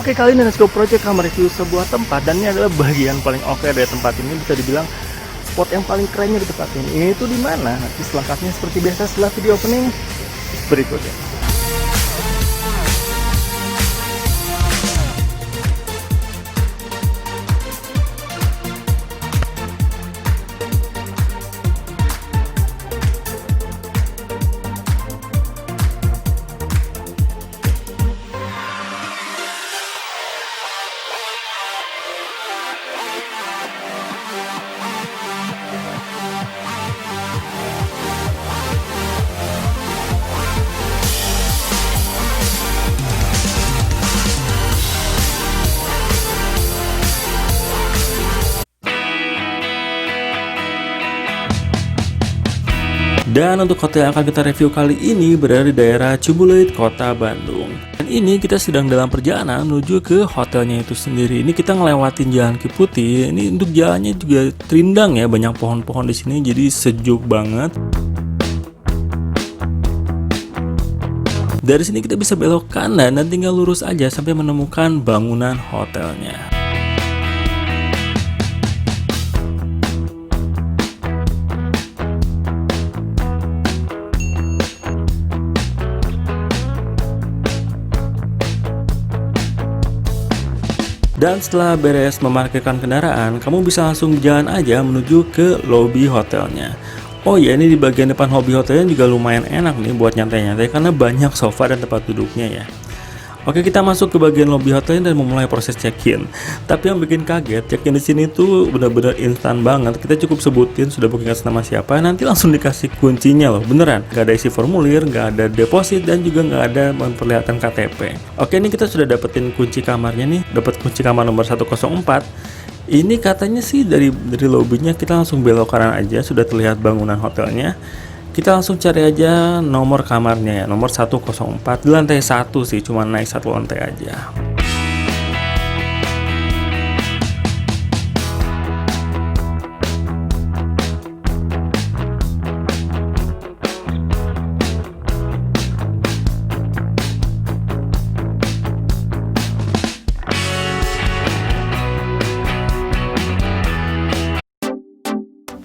Oke, kali ini Let's Go Project akan mereview sebuah tempat, dan ini adalah bagian paling oke dari tempat ini. Bisa dibilang spot yang paling kerennya di tempat ini. Ini tuh di mana? Nanti selengkapnya seperti biasa setelah video opening berikutnya. Dan untuk hotel yang akan kita review kali ini berada di daerah Ciumbulit, Kota Bandung. Dan ini kita sedang dalam perjalanan menuju ke hotelnya itu sendiri. Ini kita ngelewatin Jalan Ki Putih. Ini untuk jalannya juga rindang ya, banyak pohon-pohon di sini, jadi sejuk banget. Dari sini kita bisa belok kanan dan tinggal lurus aja sampai menemukan bangunan hotelnya. Dan setelah beres memarkirkan kendaraan, kamu bisa langsung jalan aja menuju ke lobi hotelnya. Oh ya, ini di bagian depan lobi hotelnya juga lumayan enak nih buat nyantai-nyantai karena banyak sofa dan tempat duduknya ya. Oke, kita masuk ke bagian lobi hotelnya dan memulai proses check-in. Tapi yang bikin kaget, check-in di sini tuh bener-bener instan banget. Kita cukup sebutin sudah booking atas nama siapa, nanti langsung dikasih kuncinya loh, beneran. Gak ada isi formulir, gak ada deposit, dan juga gak ada memperlihatkan KTP. Oke, ini kita sudah dapetin kunci kamarnya nih, dapat kunci kamar nomor 104. Ini katanya sih dari lobinya kita langsung belok kanan aja, sudah terlihat bangunan hotelnya. Kita langsung cari aja nomor kamarnya ya, nomor 104 di lantai 1 sih, cuma naik satu lantai aja.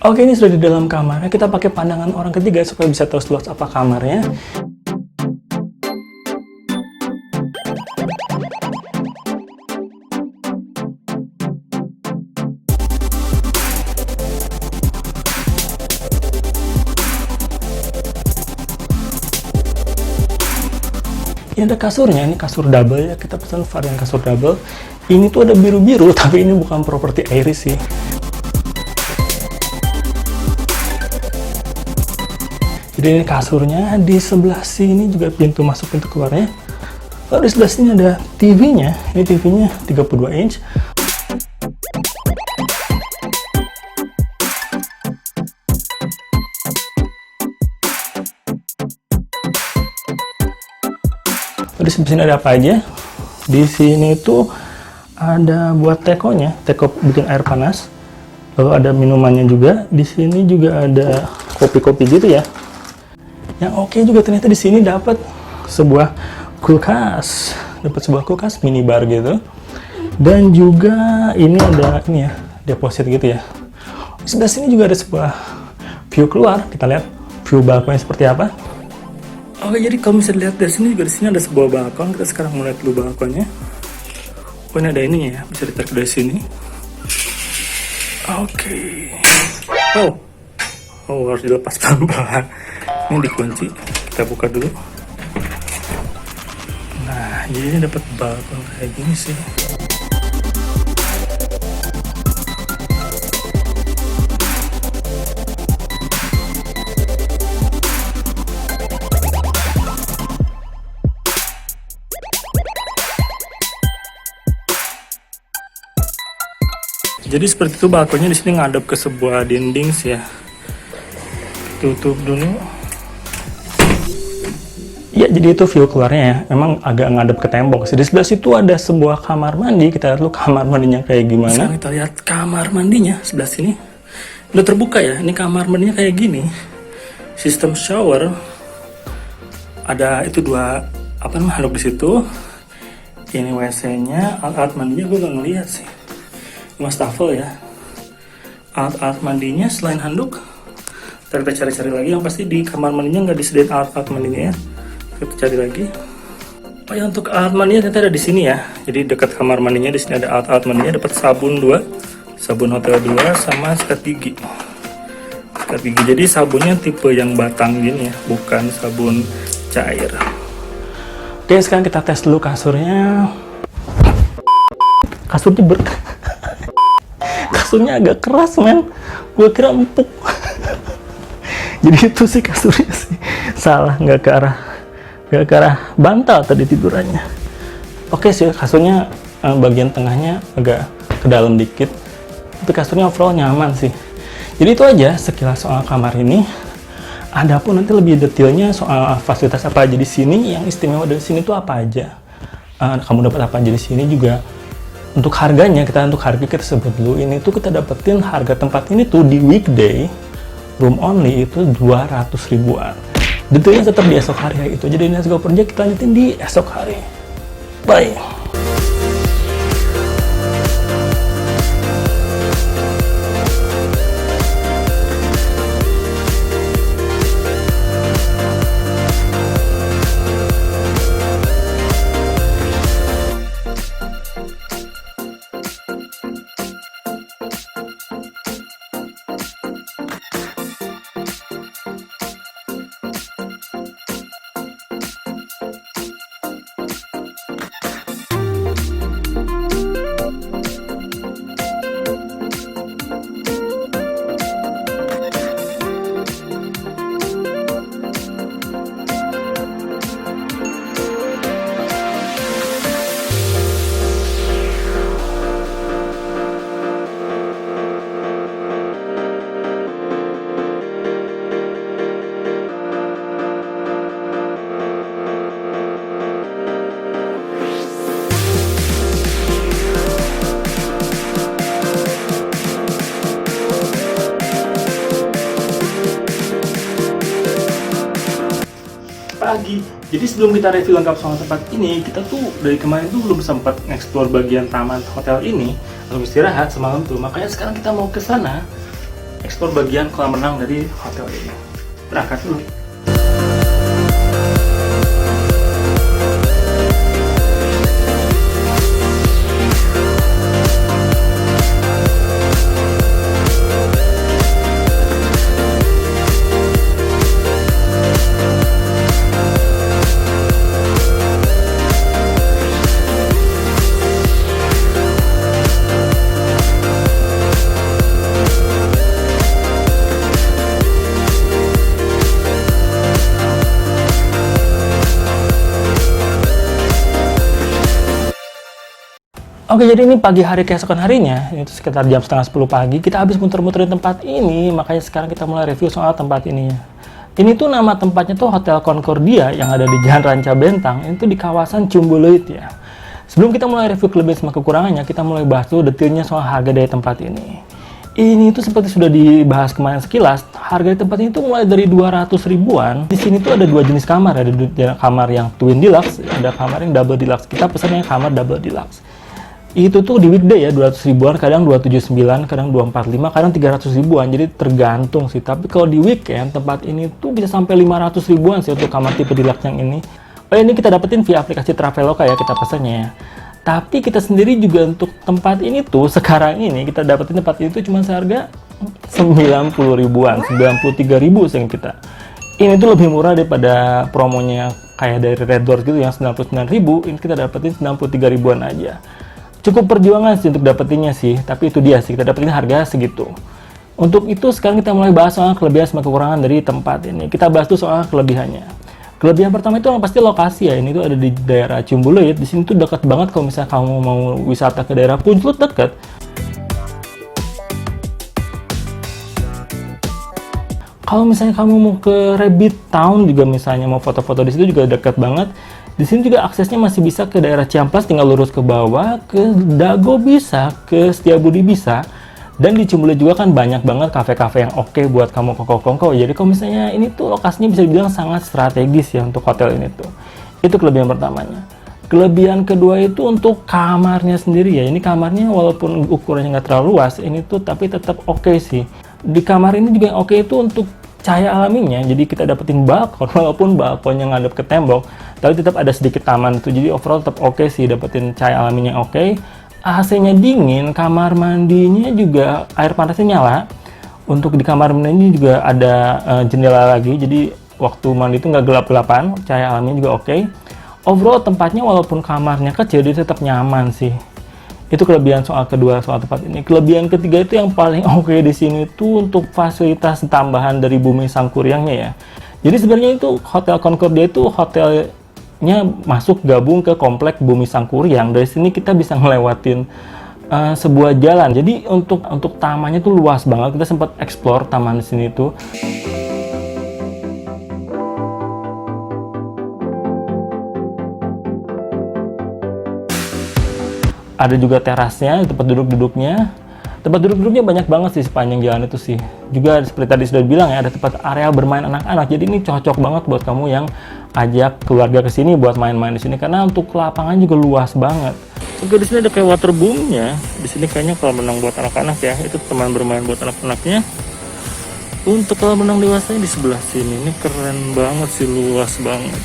Oke, ini sudah di dalam kamarnya. Kita pakai pandangan orang ketiga supaya bisa tahu seluas apa kamarnya. Ini ada kasurnya, ini kasur double ya. Kita pesan varian kasur double. Ini tuh ada biru-biru, tapi ini bukan properti Iris sih. Jadi ini kasurnya, di sebelah sini juga pintu masuk pintu keluarnya. Lalu di sebelah sini ada TV-nya. Ini TV-nya 32 inch. Lalu di sebelah sini ada apa aja? Di sini tuh ada buat tekonya, teko bikin air panas. Lalu ada minumannya juga. Di sini juga ada kopi-kopi gitu ya. Yang oke juga ternyata di sini dapat sebuah kulkas, minibar gitu. Dan juga ini ada ini ya, deposit gitu ya. Di sebelah sini juga ada sebuah view keluar. Kita lihat view balkonnya seperti apa. Oke, jadi kalau bisa dilihat dari sini juga, di sini ada sebuah balkon. Kita sekarang mulai dulu balkonnya. Oh, ini ada ininya ya, bisa ditarik dari sini. Oke. Oh, harus dilepas pelan-pelan. Ini dikunci, kita buka dulu. Nah, jadi ini dapat balkon kayak gini sih. Jadi seperti itu balkonnya. Di sini ngadep ke sebuah dinding sih ya. Tutup dulu. Ya, jadi itu view keluarnya ya. Memang agak ngadep ke tembok. Di sebelah situ ada sebuah kamar mandi. Kita lihat dulu kamar mandinya kayak gimana. Sekarang kita lihat kamar mandinya sebelah sini. Udah terbuka ya. Ini kamar mandinya kayak gini. Sistem shower. Ada itu dua handuk di situ. Oke, ini WC-nya, alat mandinya gue gak ngeliat sih. Wastafel ya. Alat mandinya selain handuk, kita cari-cari lagi. Yang pasti di kamar mandinya nggak disediain alat mandinya ya. Kita cari lagi. Oh ya, untuk alat mandinya ternyata ada di sini ya. Jadi dekat kamar mandinya di sini ada alat mandinya. Dapat sabun 2, sabun hotel 2, sama sikat gigi. Sikat gigi. Jadi sabunnya tipe yang batang gini ya, bukan sabun cair. Oke, sekarang kita tes dulu kasurnya. Kasurnya kasurnya agak keras, men. Gue kira empuk. Jadi itu sih kasurnya sih. Salah, nggak ke arah bantal tadi tidurannya. Oke sih, kasurnya bagian tengahnya agak ke dalam dikit. Tapi kasurnya overall nyaman sih. Jadi itu aja sekilas soal kamar ini. Adapun nanti lebih detailnya soal fasilitas apa aja di sini, yang istimewa dari sini tuh apa aja. Kamu dapat apa aja di sini juga. Untuk harganya, untuk harga kita sebut dulu. Ini tuh kita dapetin harga tempat ini tuh di weekday room only itu 200 ribuan. Detailnya tetap di esok hari ya. Itu jadi Let's Go Project kita lanjutin di esok hari. Bye. Pagi. Jadi sebelum kita review lengkap soal tempat ini, kita tuh dari kemarin tuh belum sempat nge-explore bagian taman hotel ini untuk istirahat semalam tuh. Makanya sekarang kita mau ke sana explore bagian kolam renang dari hotel ini. Berangkat dulu. Oke, jadi ini pagi hari keesokan harinya, itu sekitar jam setengah 10 pagi, kita habis muter-muterin tempat ini, makanya sekarang kita mulai review soal tempat ini. Ini tuh nama tempatnya tuh Hotel Concordia yang ada di Jalan Ranca Bentang, itu di kawasan Cumbuloit ya. Sebelum kita mulai review kelebihan sama kekurangannya, kita mulai bahas tuh detailnya soal harga dari tempat ini. Ini tuh seperti sudah dibahas kemarin sekilas, harga di tempat ini tuh mulai dari 200 ribuan. Di sini tuh ada dua jenis kamar, ada kamar yang Twin Deluxe, ada kamar yang Double Deluxe. Kita pesan yang kamar Double Deluxe. Itu tuh di weekday ya 200 ribuan, kadang 279, kadang 245, kadang 300 ribuan, jadi tergantung sih. Tapi kalau di weekend tempat ini tuh bisa sampai 500 ribuan sih untuk kamar tipe deluxe yang ini. Oh, ini kita dapetin via aplikasi Traveloka ya, kita pesannya ya. Tapi kita sendiri juga untuk tempat ini tuh sekarang ini kita dapetin tempat itu cuma seharga 90 ribuan, 93 ribu sih kita. Ini tuh lebih murah daripada promonya kayak dari Red Doors gitu yang 99 ribu, ini kita dapetin 93 ribuan aja. Cukup perjuangan sih untuk dapetinnya sih, tapi itu dia sih, kita dapetin harga segitu. Untuk itu sekarang kita mulai bahas soal kelebihan sama kekurangan dari tempat ini. Kita bahas tuh soal kelebihannya. Kelebihan pertama itu yang pasti lokasi ya, ini tuh ada di daerah Cumbuloit. Di sini tuh dekat banget kalau misalnya kamu mau wisata ke daerah Punclut deket. Kalau misalnya kamu mau ke Rabbit Town juga misalnya mau foto-foto di situ juga dekat banget. Di sini juga aksesnya masih bisa ke daerah Ciamplas, tinggal lurus ke bawah, ke Dago bisa, ke Setiabudi bisa. Dan di Cumbuloit juga kan banyak banget kafe-kafe yang oke buat kamu kongko-kongko. Jadi kalau misalnya ini tuh lokasinya bisa dibilang sangat strategis ya untuk hotel ini tuh. Itu kelebihan pertamanya. Kelebihan kedua itu untuk kamarnya sendiri ya. Ini kamarnya walaupun ukurannya nggak terlalu luas, ini tuh tapi tetap oke sih. Di kamar ini juga yang oke itu untuk cahaya alaminya. Jadi kita dapetin balkon, walaupun balkonnya ngadep ke tembok, tapi tetap ada sedikit taman tuh. Jadi overall tetap oke sih, dapetin cahaya alaminya oke. AC-nya dingin, kamar mandinya juga air panasnya nyala. Untuk di kamar mandinya juga ada jendela lagi. Jadi waktu mandi itu nggak gelap-gelapan, cahaya alaminya juga oke. Overall tempatnya walaupun kamarnya kecil, dia tetap nyaman sih. Itu kelebihan soal kedua, soal tempat ini. Kelebihan ketiga itu yang paling oke di sini tuh untuk fasilitas tambahan dari Bumi Sangkuriangnya ya. Jadi sebenarnya itu Hotel Concordia itu hotelnya masuk gabung ke komplek Bumi Sangkuriang. Dari sini kita bisa ngelewatin sebuah jalan. Jadi untuk tamannya tuh luas banget. Kita sempat explore taman di sini tuh. Ada juga terasnya, tempat duduk-duduknya. Tempat duduk-duduknya banyak banget sih sepanjang jalan itu sih. Juga seperti tadi sudah bilang ya, ada tempat area bermain anak-anak. Jadi ini cocok banget buat kamu yang ajak keluarga ke sini buat main-main di sini karena untuk lapangan juga luas banget. Oke, di sini ada kayak waterboomnya. Di sini kayaknya kolam renang buat anak-anak ya. Itu teman bermain buat anak-anaknya. Untuk kolam renang dewasanya di sebelah sini. Ini keren banget sih, luas banget.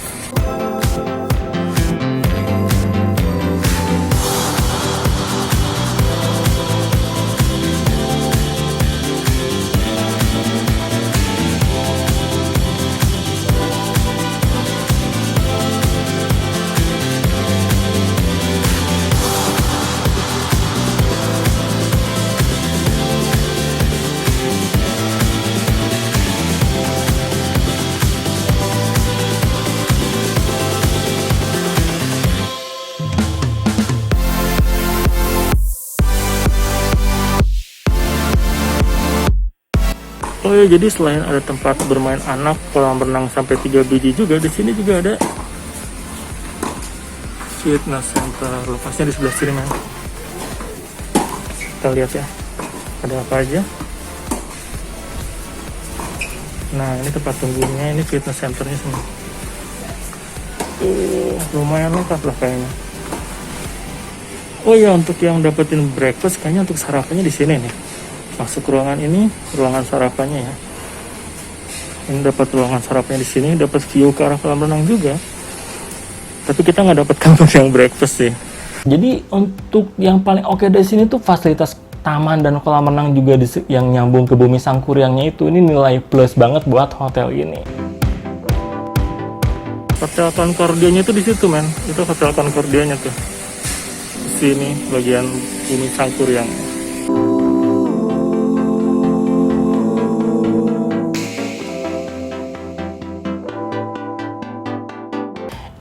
Oh ya, jadi selain ada tempat bermain anak, kolam renang sampai 3 biji juga, di sini juga ada fitness center. Lokasinya di sebelah sini, men. Kita lihat ya, ada apa aja. Nah, ini tempat tunggunya, ini fitness centernya sini. Lumayan lengkap lah kayaknya. Oh ya, untuk yang dapetin breakfast, kayaknya untuk sarapannya di sini nih. Masuk ruangan ini, ruangan sarapannya ya. Ini dapat ruangan sarapannya di sini, dapat view ke arah kolam renang juga. Tapi kita nggak dapat kamar yang breakfast sih. Jadi untuk yang paling oke dari sini tuh fasilitas taman dan kolam renang juga yang nyambung ke Bumi Sangkuriangnya itu, ini nilai plus banget buat hotel ini. Hotel Concordianya itu di situ, men. Itu Hotel Concordianya tuh. Di sini bagian Bumi Sangkuriang.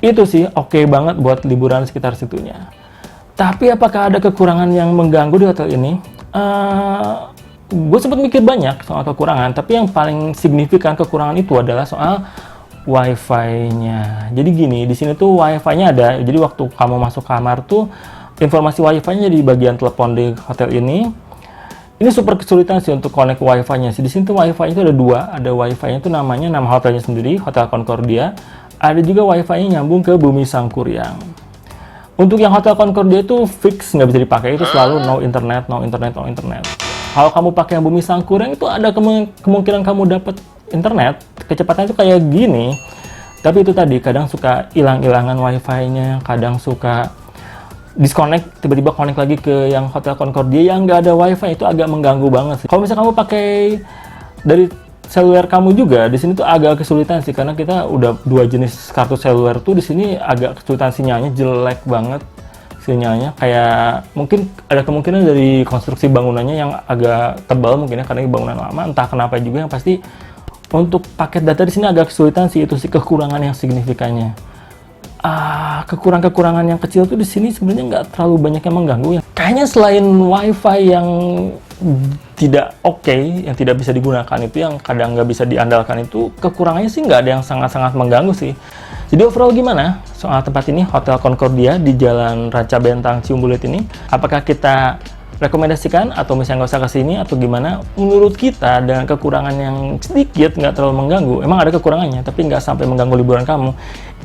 Itu sih oke banget buat liburan sekitar situnya. Tapi apakah ada kekurangan yang mengganggu di hotel ini? Gue sempat mikir banyak soal kekurangan, tapi yang paling signifikan kekurangan itu adalah soal wifi-nya. Jadi gini, di sini tuh wifi-nya ada. Jadi waktu kamu masuk kamar tuh informasi wifi-nya di bagian telepon di hotel ini. Ini super kesulitan sih untuk connect wifi-nya. Di sini tuh wifi itu ada dua. Ada wifi-nya itu namanya nama hotelnya sendiri, Hotel Concordia. Ada juga wifi-nya nyambung ke Bumi Sangkuriang. Untuk yang Hotel Concordia itu fix nggak bisa dipakai, itu selalu no internet. Kalau kamu pakai yang Bumi Sangkuriang itu ada kemungkinan kamu dapat internet, kecepatan itu kayak gini. Tapi itu tadi kadang suka hilang-hilangan wifi-nya, kadang suka disconnect, tiba-tiba connect lagi ke yang Hotel Concordia yang nggak ada wifi, itu agak mengganggu banget sih. Kalau misalnya kamu pakai dari seluler kamu juga, di sini tuh agak kesulitan sih karena kita udah dua jenis kartu seluler tuh di sini agak kesulitan, sinyalnya jelek banget. Sinyalnya kayak mungkin ada kemungkinan dari konstruksi bangunannya yang agak tebal mungkin ya karena ini bangunan lama, entah kenapa juga, yang pasti untuk paket data di sini agak kesulitan sih, itu sih kekurangan yang signifikannya. Kekurangan yang kecil tuh di sini sebenarnya nggak terlalu banyak yang mengganggu ya. Kayaknya selain wifi yang tidak oke, yang tidak bisa digunakan itu, yang kadang nggak bisa diandalkan itu, kekurangannya sih nggak ada yang sangat-sangat mengganggu sih. Jadi overall gimana soal tempat ini, Hotel Concordia di Jalan Ranca Bentang Ciumbulit ini? Apakah kita rekomendasikan atau misalnya nggak usah kesini atau gimana? Menurut kita dengan kekurangan yang sedikit, nggak terlalu mengganggu. Emang ada kekurangannya, tapi nggak sampai mengganggu liburan kamu.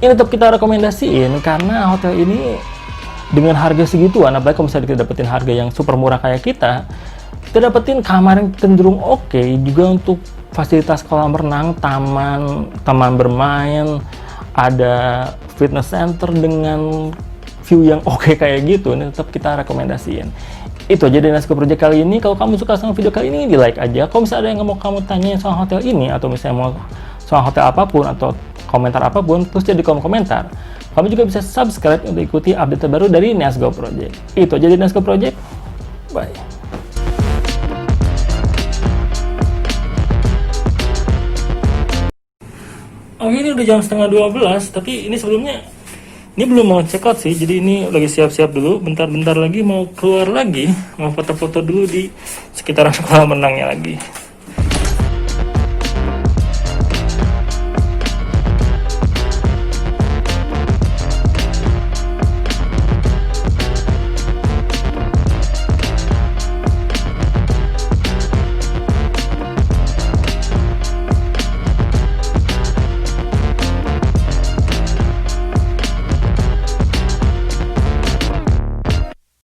ini tetap kita rekomendasiin karena hotel ini dengan harga segituan, apalagi kalau misalnya kita dapetin harga yang super murah kayak kita dapetin kamar yang cenderung oke, juga untuk fasilitas kolam renang, taman bermain, ada fitness center dengan view yang oke kayak gitu. Ini tetap kita rekomendasiin. Itu aja dari Nasco Project kali ini. Kalau kamu suka sama video kali ini, di like aja. Kalau misalnya ada yang mau kamu tanyain soal hotel ini, atau misalnya mau soal hotel apapun, atau komentar apapun, terus jadi kolom komentar. Kamu juga bisa subscribe untuk ikuti update terbaru dari Nasco Project. Itu aja dari Nasco Project. Bye. Oh, ini udah jam setengah 12, tapi ini sebelumnya ini belum mau check out sih, jadi ini lagi siap-siap dulu, bentar-bentar lagi mau keluar lagi, mau foto-foto dulu di sekitaran kolam renangnya lagi.